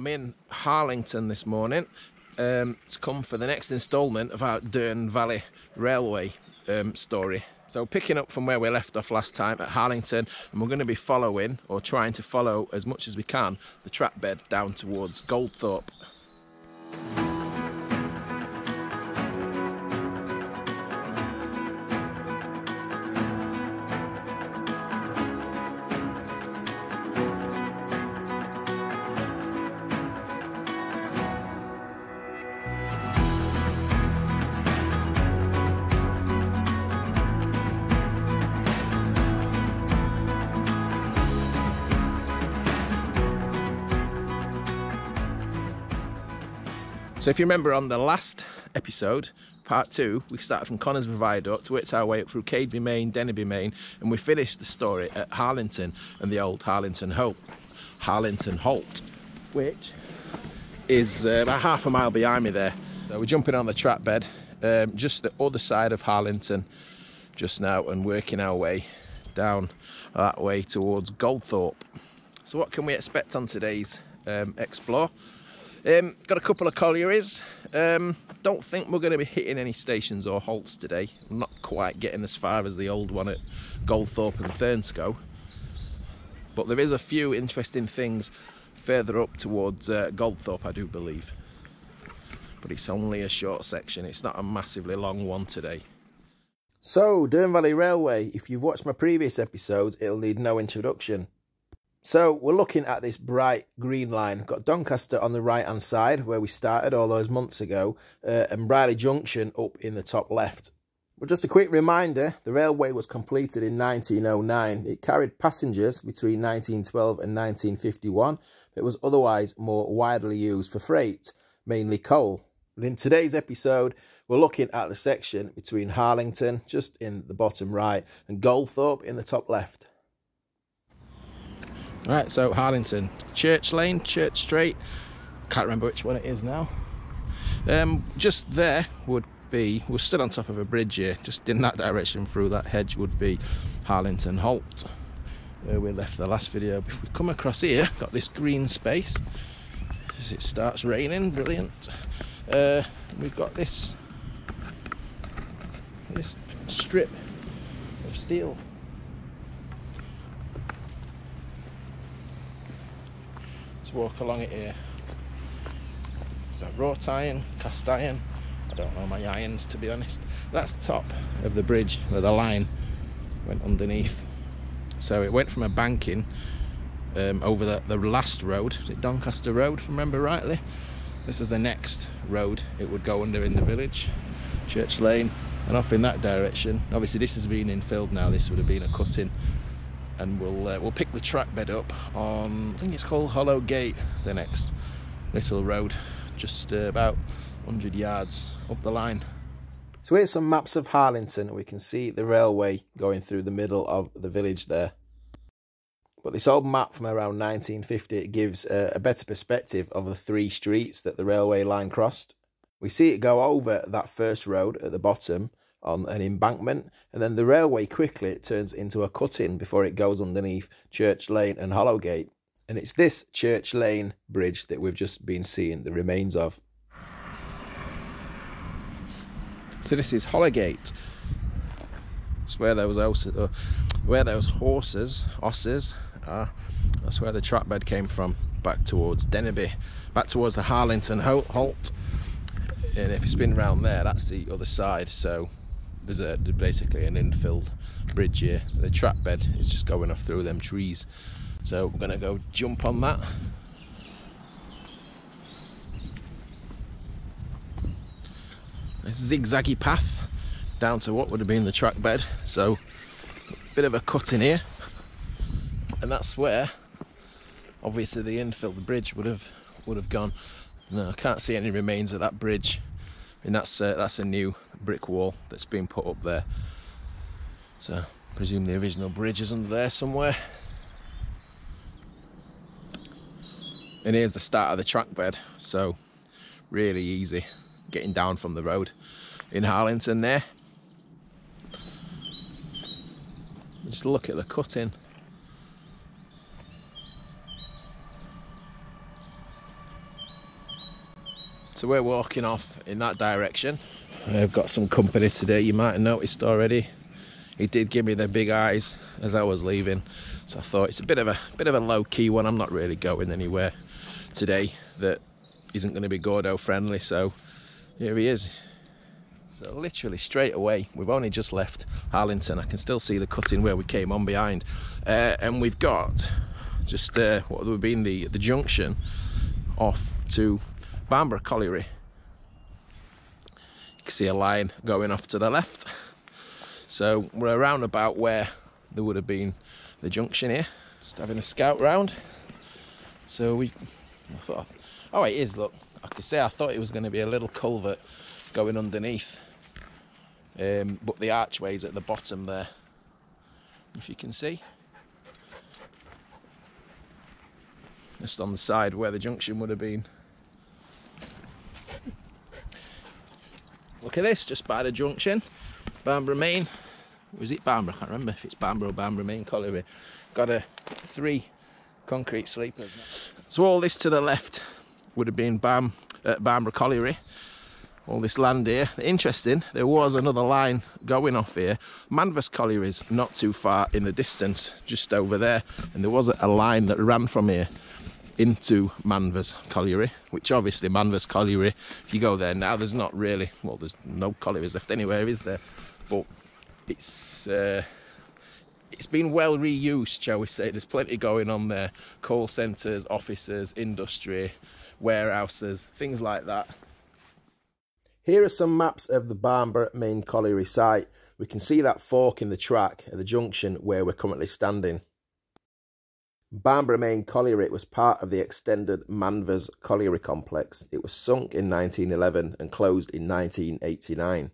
I'm in Harlington this morning to come for the next instalment of our Dearne Valley Railway story. So picking up from where we left off last time at Harlington, and we're going to be following, or trying to follow as much as we can, the track bed down towards Goldthorpe. So if you remember on the last episode, part 2, we started from Conisbrough Viaduct, worked our way up through Cadeby Main, Dearne Main, and we finished the story at Harlington and the old Harlington Halt, which is about half a mile behind me there. So we're jumping on the track bed, just the other side of Harlington just now, and working our way down that way towards Goldthorpe. So what can we expect on today's explore? Got a couple of collieries. Don't think we're going to be hitting any stations or halts today. I'm not quite getting as far as the old one at Goldthorpe and Thurnscoe, but there is a few interesting things further up towards Goldthorpe, I do believe, but it's only a short section. It's not a massively long one today. So Dearne Valley Railway, if you've watched my previous episodes, it'll need no introduction. So we're looking at this bright green line. We've got Doncaster on the right hand side where we started all those months ago, and Brierley Junction up in the top left. But just a quick reminder, the railway was completed in 1909. It carried passengers between 1912 and 1951, but it was otherwise more widely used for freight, mainly coal. But in today's episode, we're looking at the section between Harlington, just in the bottom right, and Goldthorpe in the top left. Right, so Harlington, Church Lane, Church Street, can't remember which one it is now. Just there would be, we're stood on top of a bridge here, just in that direction through that hedge would be Harlington Halt, where we left the last video. If we come across here, got this green space, as it starts raining, brilliant. We've got this strip of steel. Walk along it here. Is that wrought iron, cast iron? I don't know my irons, to be honest. That's the top of the bridge where the line went underneath. So it went from a banking over the last road. Is it Doncaster Road, if I remember rightly? This is the next road it would go under in the village, Church Lane, and off in that direction. Obviously this has been infilled now. This would have been a cut-in. And we'll pick the track bed up on, I think it's called Hollow Gate, the next little road, just about 100 yards up the line. So here's some maps of Harlington. We can see the railway going through the middle of the village there. But this old map from around 1950, it gives a better perspective of the 3 streets that the railway line crossed. We see it go over that first road at the bottom, on an embankment, and then the railway quickly turns into a cut-in before it goes underneath Church Lane and Hollowgate. And it's this Church Lane bridge that we've just been seeing the remains of. So this is Hollowgate. It's where those horses are. That's where the track bed came from, back towards Dearne, back towards the Harlington Halt. And if it's been round there, that's the other side. So there's basically an infilled bridge here. The track bed is just going off through them trees. So we're going to go jump on that. This zigzaggy path down to what would have been the track bed. So a bit of a cut in here. And that's where obviously the infilled bridge would have gone. No, I can't see any remains of that bridge. And that's a new brick wall that's been put up there. So I presume the original bridge is under there somewhere. And here's the start of the track bed. So really easy getting down from the road in Harlington there. Just look at the cutting. So we're walking off in that direction. I've got some company today, you might have noticed already. He did give me the big eyes as I was leaving, so I thought it's a bit of a low-key one. I'm not really going anywhere today that isn't going to be Gordo friendly, so here he is. So literally straight away, we've only just left Harlington. I can still see the cutting where we came on behind, and we've got just what would have been the junction off to Barnburgh Colliery. You can see a line going off to the left. So we're around about where there would have been the junction here. Just having a scout round. So I thought, oh it is, look, I could say I thought it was going to be a little culvert going underneath. But the archway's at the bottom there, if you can see. Just on the side where the junction would have been. Look at this, just by the junction, Barnburgh Main. Was it Barnburgh? I can't remember if it's Barnburgh or Barnburgh Main Colliery. Got 3 concrete sleepers. So all this to the left would have been Barnburgh Colliery. All this land here. Interesting, there was another line going off here. Manvers Colliery's not too far in the distance, just over there. And there was a line that ran from here into Manvers Colliery, which obviously Manvers Colliery, if you go there now, there's not really, well, there's no collieries left anywhere, is there? But it's been well reused, shall we say. There's plenty going on there. Coal centres, offices, industry, warehouses, things like that. Here are some maps of the Barnburgh Main Colliery site. We can see that fork in the track at the junction where we're currently standing. Barnburgh Main Colliery was part of the extended Manvers Colliery complex. It was sunk in 1911 and closed in 1989.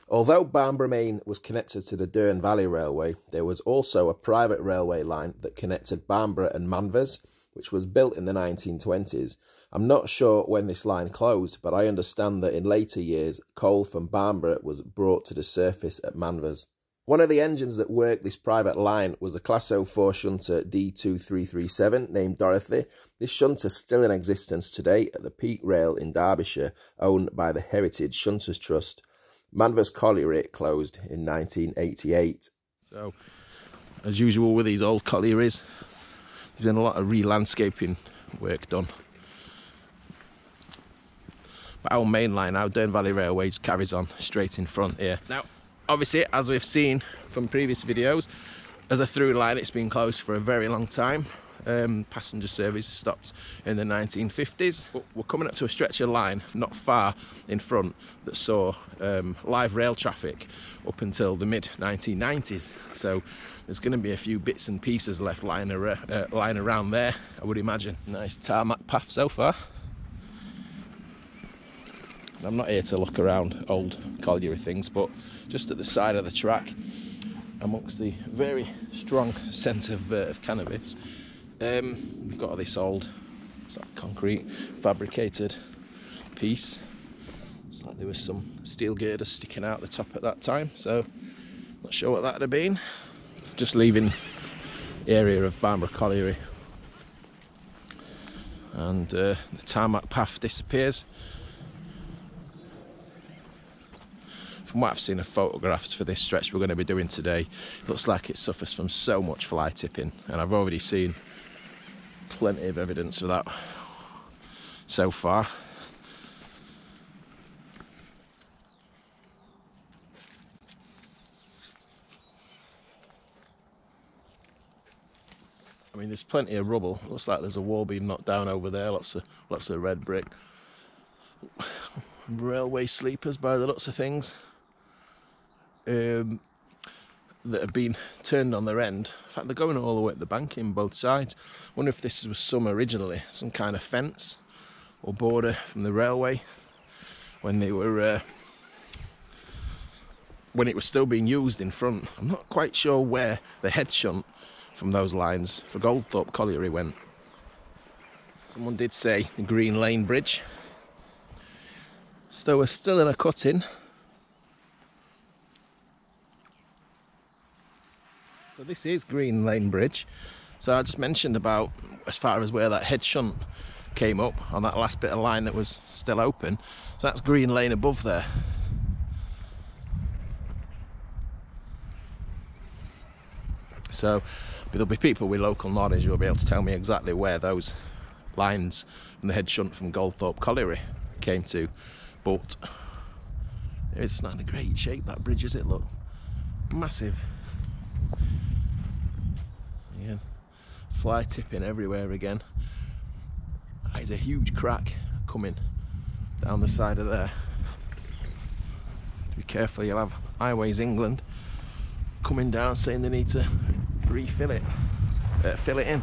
Although Barnburgh Main was connected to the Dearne Valley Railway, there was also a private railway line that connected Barnburgh and Manvers, which was built in the 1920s. I'm not sure when this line closed, but I understand that in later years, coal from Barnburgh was brought to the surface at Manvers. One of the engines that worked this private line was a Class 04 shunter D2337 named Dorothy. This shunter is still in existence today at the Peak Rail in Derbyshire, owned by the Heritage Shunters Trust. Manvers Colliery closed in 1988. So, as usual with these old collieries, there's been a lot of re-landscaping work done. But our main line, our Dearne Valley Railway, just carries on straight in front here. Now, obviously, as we've seen from previous videos, as a through line, it's been closed for a very long time. Passenger service stopped in the 1950s. But we're coming up to a stretch of line not far in front that saw live rail traffic up until the mid-1990s. So there's going to be a few bits and pieces left lying around there, I would imagine. Nice tarmac path so far. I'm not here to look around old colliery things, but just at the side of the track, amongst the very strong scent of cannabis, we've got this old concrete fabricated piece. It's like there was some steel girders sticking out the top at that time, so not sure what that would have been. Just leaving the area of Barnburgh Colliery, and the tarmac path disappears. From what I've seen of photographs for this stretch we're going to be doing today, it looks like it suffers from so much fly tipping, and I've already seen plenty of evidence of that so far. I mean, there's plenty of rubble. It looks like there's a wall being knocked down over there. Lots of red brick. Railway sleepers by the looks of things. That have been turned on their end. In fact, they're going all the way at the banking, both sides. I wonder if this was originally some kind of fence or border from the railway when they were when it was still being used in front. I'm not quite sure where the head shunt from those lines for Goldthorpe Colliery went. Someone did say the Green Lane Bridge. So we're still in a cutting. So this is Green Lane Bridge. So I just mentioned about as far as where that head shunt came up on that last bit of line that was still open. So that's Green Lane above there. So there'll be people with local knowledge who will be able to tell me exactly where those lines from the head shunt from Goldthorpe Colliery came to. But it's not in a great shape, that bridge, is it? Look, massive. Yeah, fly tipping everywhere again. That is a huge crack coming down the side of there. Be careful, you'll have Highways England coming down saying they need to refill it, fill it in.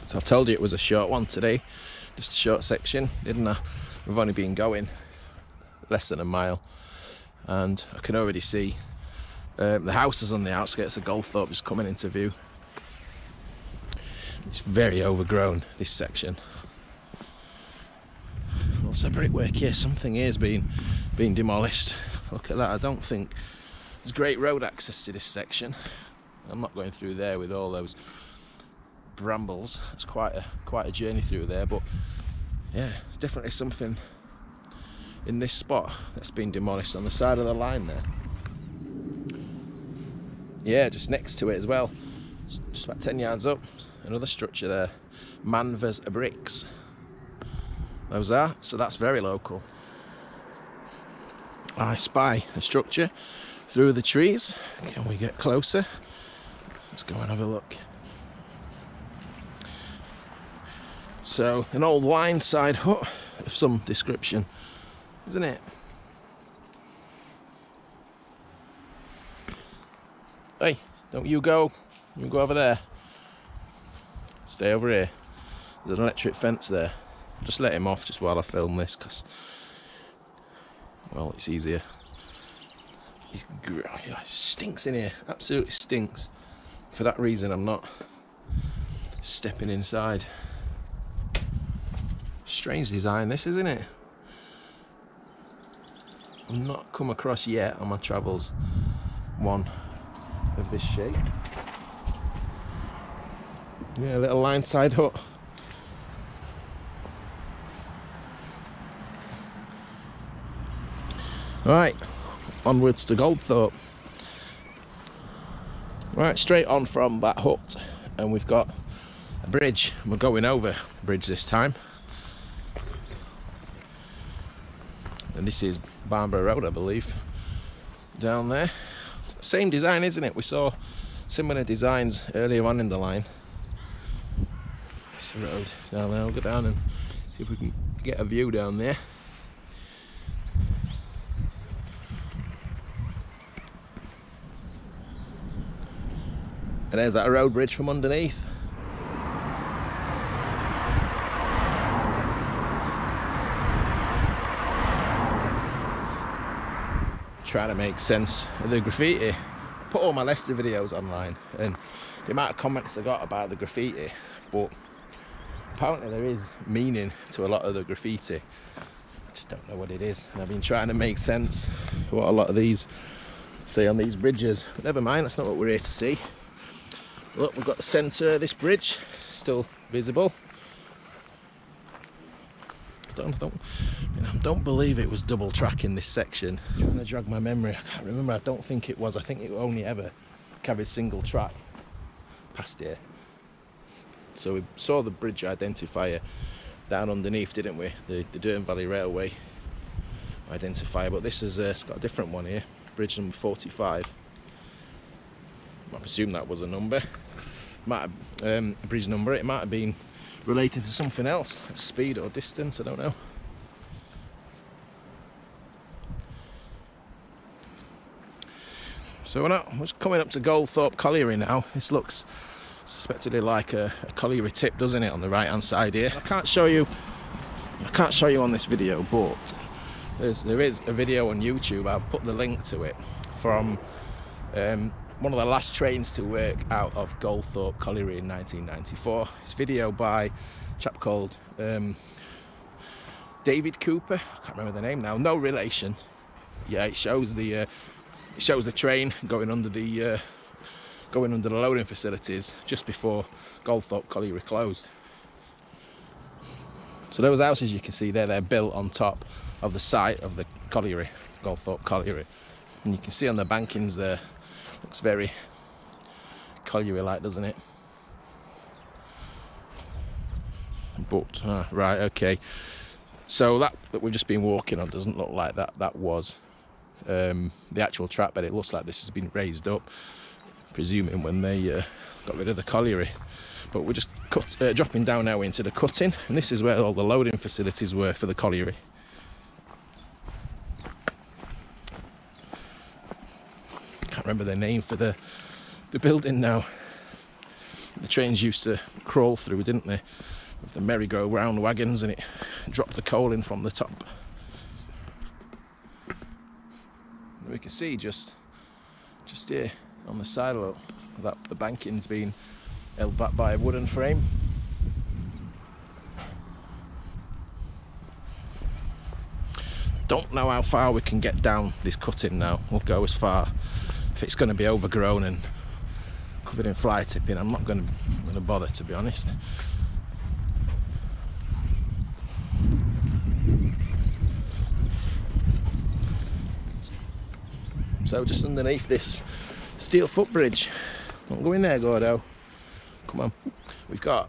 So I told you it was a short one today, just a short section, didn't I? We've only been going less than a mile, and I can already see the houses on the outskirts of Goldthorpe just coming into view. It's very overgrown, this section. Also brickwork here, something here is being demolished. Look at that. I don't think there's great road access to this section. I'm not going through there with all those brambles. It's quite a journey through there, but yeah, definitely something in this spot that's been demolished on the side of the line there. Yeah, just next to it as well, just about 10 yards up, another structure there, Manvers bricks. Those are, so that's very local. I spy a structure through the trees. Can we get closer? Let's go and have a look. So, an old wine side hut of some description, isn't it? Hey, don't you go. You go over there. Stay over here. There's an electric fence there. Just let him off just while I film this, because, well, it's easier. It stinks in here, absolutely stinks. For that reason, I'm not stepping inside. Strange design, this, isn't it? I've not come across yet on my travels one of this shape. Yeah, a little line side hut. Right, onwards to Goldthorpe. Right, straight on from that hut, and we've got a bridge. We're going over the bridge this time. And this is Barnburgh Road, I believe, down there. Same design, isn't it? We saw similar designs earlier on in the line. It's the road down there. We'll go down and see if we can get a view down there. And there's that road bridge from underneath. Trying to make sense of the graffiti. I put all my Leicester videos online, and the amount of comments I got about the graffiti, but apparently there is meaning to a lot of the graffiti. I just don't know what it is, and I've been trying to make sense of what a lot of these say on these bridges, but never mind, that's not what we're here to see. Look, we've got the centre of this bridge still visible. I don't believe it was double track in this section. I'm trying to drag my memory. I can't remember. I don't think it was. I think it only ever carried single track past here. So we saw the bridge identifier down underneath, didn't we? The Dearne Valley Railway identifier. But this has got a different one here. Bridge number 45. I presume that was a number. Might have, a bridge number. It might have been related to something else, speed or distance, I don't know. So we're just coming up to Goldthorpe Colliery now. This looks suspectedly like a colliery tip, doesn't it, on the right hand side here. I can't show you on this video, but there is a video on YouTube. I'll put the link to it, from one of the last trains to work out of Goldthorpe Colliery in 1994. It's a video by a chap called David Cooper. I can't remember the name now. No relation. Yeah, it shows the It shows the train going under the loading facilities just before Goldthorpe Colliery closed. So those houses you can see there, they're built on top of the site of the colliery, Goldthorpe Colliery. And you can see on the bankings there, looks very colliery-like, doesn't it? But, right, okay. So that we've just been walking on doesn't look like that was the actual track bed. It looks like this has been raised up, presuming when they got rid of the colliery. But we're just dropping down now into the cutting, and this is where all the loading facilities were for the colliery. Can't remember the name for the building now. The trains used to crawl through, didn't they, with the merry-go-round wagons, and it dropped the coal in from the top. And we can see just here on the side of that the banking's been held back by a wooden frame. Don't know how far we can get down this cutting now. We'll go as far. If it's going to be overgrown and covered in fly tipping, I'm not going to bother, to be honest. So just underneath this steel footbridge, don't go in there, Gordo. Come on. You can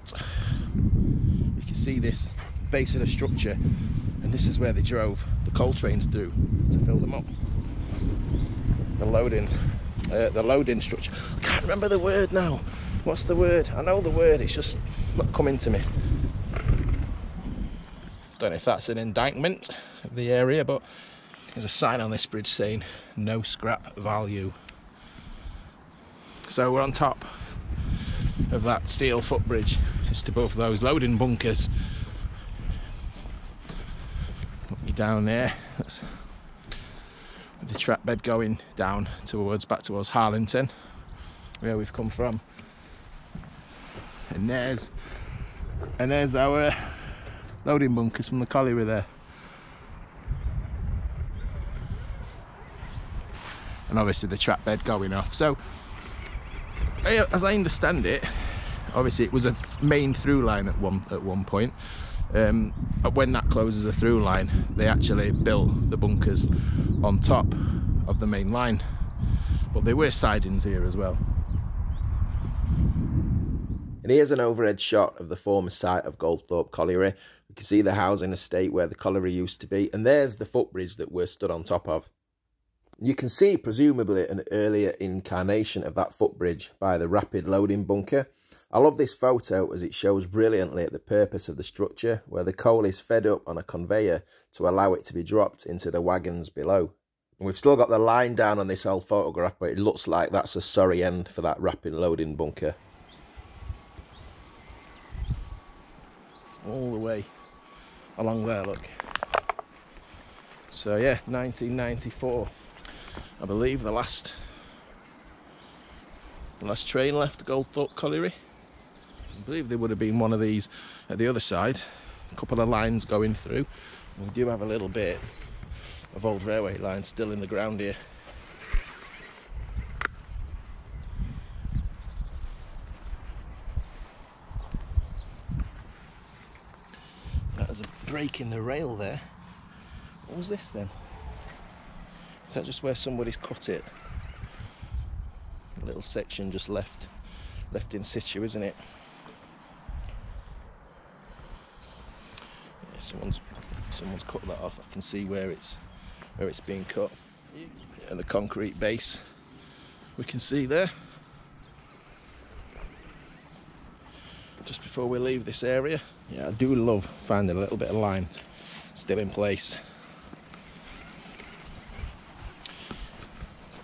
see this base of the structure, and this is where they drove the coal trains through to fill them up. The loading structure. I can't remember the word now. What's the word? I know the word, it's just not coming to me. Don't know if that's an indictment of the area, but there's a sign on this bridge saying no scrap value. So we're on top of that steel footbridge, just above those loading bunkers. Look down there, that's the track bed going down back towards Harlington, where we've come from. And there's our loading bunkers from the colliery there. And obviously the track bed going off. So as I understand it, obviously it was a main through line at one point. But when that closes a through line, they actually built the bunkers on top of the main line. But there were sidings here as well. And here's an overhead shot of the former site of Goldthorpe Colliery. You can see the housing estate where the colliery used to be, and there's the footbridge that we're stood on top of. You can see, presumably, an earlier incarnation of that footbridge by the rapid loading bunker. I love this photo as it shows brilliantly the purpose of the structure, where the coal is fed up on a conveyor to allow it to be dropped into the wagons below. And we've still got the line down on this whole photograph, but it looks like that's a sorry end for that rapid loading bunker. All the way along there, look. So yeah, 1994. I believe the last train left Goldthorpe Colliery. I believe there would have been one of these at the other side. A couple of lines going through. And we do have a little bit of old railway lines still in the ground here. That was a break in the rail there. What was this then? Is that just where somebody's cut it? A little section just left in situ, isn't it? Yeah, someone's cut that off. I can see where it's being cut. And the concrete base we can see there. Just before we leave this area. Yeah, I do love finding a little bit of line still in place.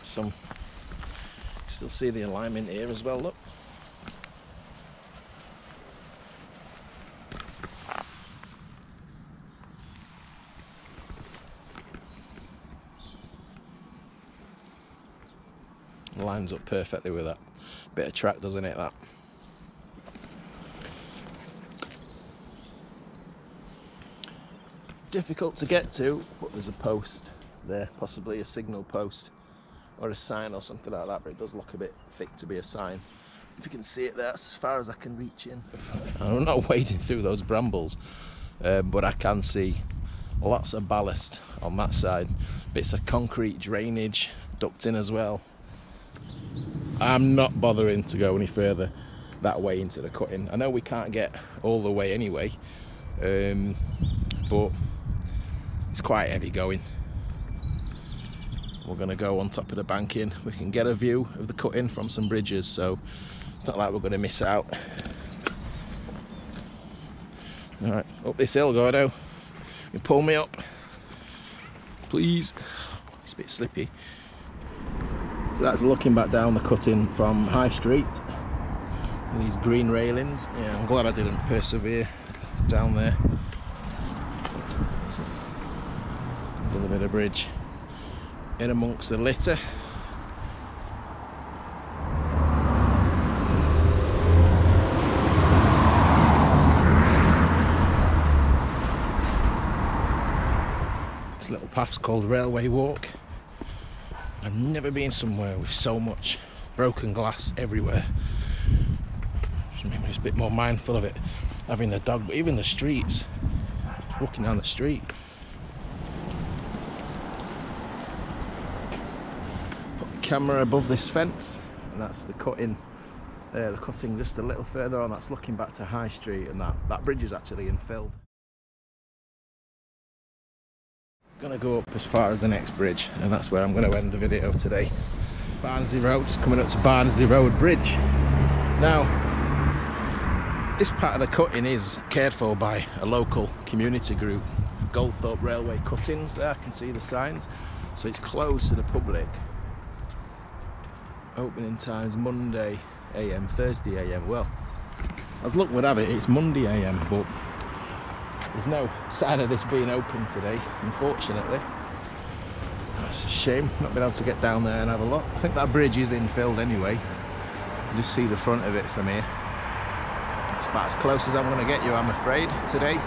Still see the alignment here as well, look. Lines up perfectly with that bit of track, doesn't it, that? Difficult to get to, but there's a post there, possibly a signal post. or a sign or something like that, but it does look a bit thick to be a sign. If you can see it there, that's as far as I can reach in. I'm not wading through those brambles, but I can see lots of ballast on that side, bits of concrete drainage ducked in as well. I'm not bothering to go any further that way into the cutting. I know we can't get all the way anyway, but it's quite heavy going. We're going to go on top of the banking. We can get a view of the cutting from some bridges, so it's not like we're going to miss out. Alright, up this hill, Gordo. You pull me up, please. It's a bit slippy. So that's looking back down the cutting from High Street. These green railings. Yeah, I'm glad I didn't persevere down there. So, a little bit of bridge in amongst the litter. This little path's called Railway Walk. I've never been somewhere with so much broken glass everywhere. Just make me just a bit more mindful of it. Having the dog, but even the streets. Just walking down the street. Put the camera above this fence, and that's the cutting. The cutting just a little further on. That's looking back to High Street, and that bridge is actually infilled. Gonna go up as far as the next bridge, and that's where I'm going to end the video today. Barnsley Road, just coming up to Barnsley Road Bridge. Now, this part of the cutting is cared for by a local community group, Goldthorpe Railway Cuttings. There I can see the signs, so it's closed to the public. Opening times Monday AM, Thursday AM. Well, as luck would have it, it's Monday AM, but there's no sign of this being open today, unfortunately. That's a shame, not being able to get down there and have a look. I think that bridge is infilled anyway. You can just see the front of it from here. It's about as close as I'm going to get you, I'm afraid, today.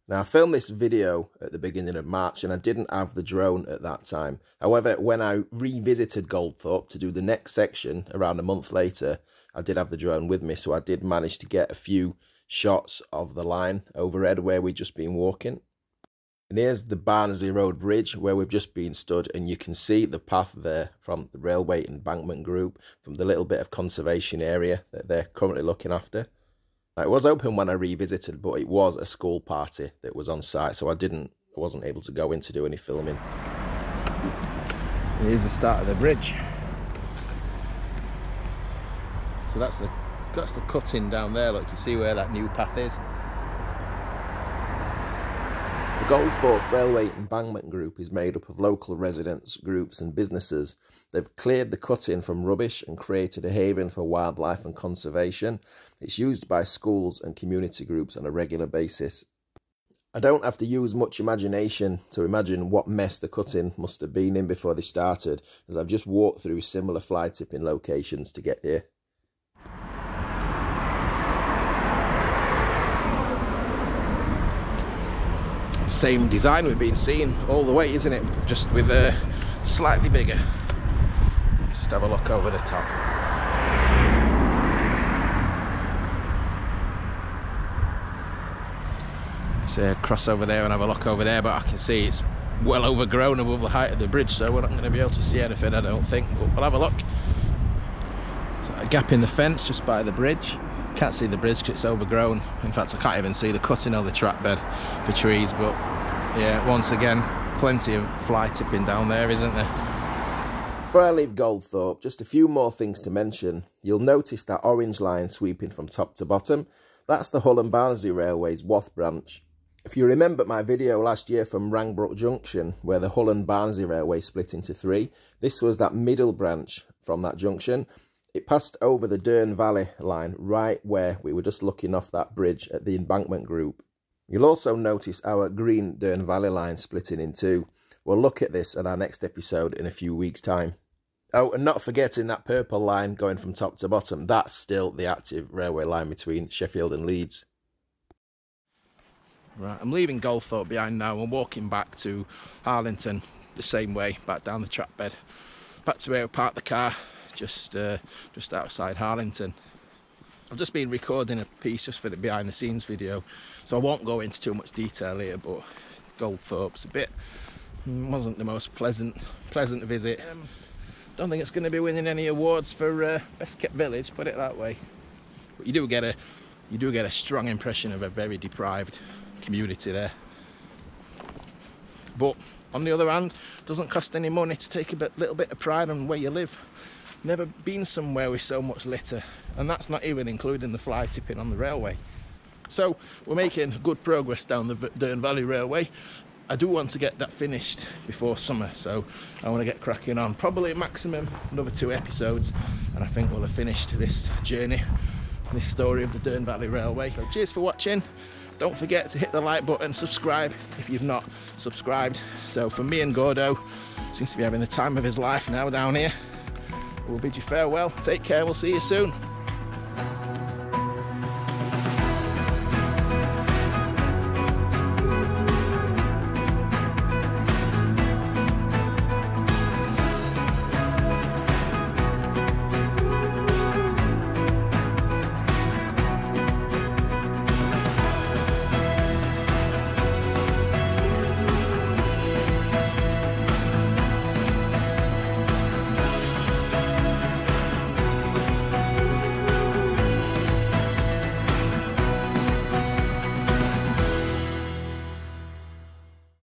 Now, I filmed this video at the beginning of March and I didn't have the drone at that time. However, when I revisited Goldthorpe to do the next section around a month later, I did have the drone with me, so I did manage to get a few shots of the line overhead where we'd just been walking. And here's the Barnsley Road Bridge where we've just been stood, and you can see the path there from the railway embankment group, from the little bit of conservation area that they're currently looking after. Now, it was open when I revisited, but it was a school party that was on site, so I wasn't able to go in to do any filming. Here's the start of the bridge. So that's the cutting down there. Look, you see where that new path is. The Goldthorpe Railway Embankment Group is made up of local residents, groups and businesses. They've cleared the cutting from rubbish and created a haven for wildlife and conservation. It's used by schools and community groups on a regular basis. I don't have to use much imagination to imagine what mess the cutting must have been in before they started, as I've just walked through similar fly tipping locations to get here. Same design we've been seeing all the way, isn't it? Just with a slightly bigger. Just have a look over the top. So cross over there and have a look over there, but I can see it's well overgrown above the height of the bridge, so we're not going to be able to see anything, I don't think, but we'll have a look. So a gap in the fence just by the bridge. Can't see the bridge because it's overgrown. In fact, I can't even see the cutting or the track bed for trees, but yeah, once again, plenty of fly tipping down there, isn't there? Before I leave Goldthorpe, just a few more things to mention. You'll notice that orange line sweeping from top to bottom. That's the Hull and Barnsley Railway's Wath branch. If you remember my video last year from Barnburgh Junction, where the Hull and Barnsley Railway split into three, this was that middle branch from that junction. It passed over the Dearne Valley line right where we were just looking off that bridge at the embankment group. You'll also notice our green Dearne Valley line splitting in two. We'll look at this in our next episode in a few weeks' time. Oh, and not forgetting that purple line going from top to bottom. That's still the active railway line between Sheffield and Leeds. Right, I'm leaving Goldthorpe behind now and walking back to Harlington. the same way back down the track bed, back to where we parked the car, just outside Harlington. I've just been recording a piece just for the behind the scenes video, so I won't go into too much detail here, but Goldthorpe's wasn't the most pleasant visit. Don't think it's going to be winning any awards for best kept village, put it that way. But you do get a strong impression of a very deprived community there. But on the other hand, it doesn't cost any money to take a little bit of pride on where you live. Never been somewhere with so much litter, and that's not even including the fly tipping on the railway. So we're making good progress down the Dearne Valley Railway. I do want to get that finished before summer, so I want to get cracking on. Probably maximum another 2 episodes, and I think we'll have finished this journey, this story of the Dearne Valley Railway. So cheers for watching. Don't forget to hit the like button, subscribe if you've not subscribed. So for me and Gordo, seems to be having the time of his life now down here. We'll bid you farewell. Take care, we'll see you soon.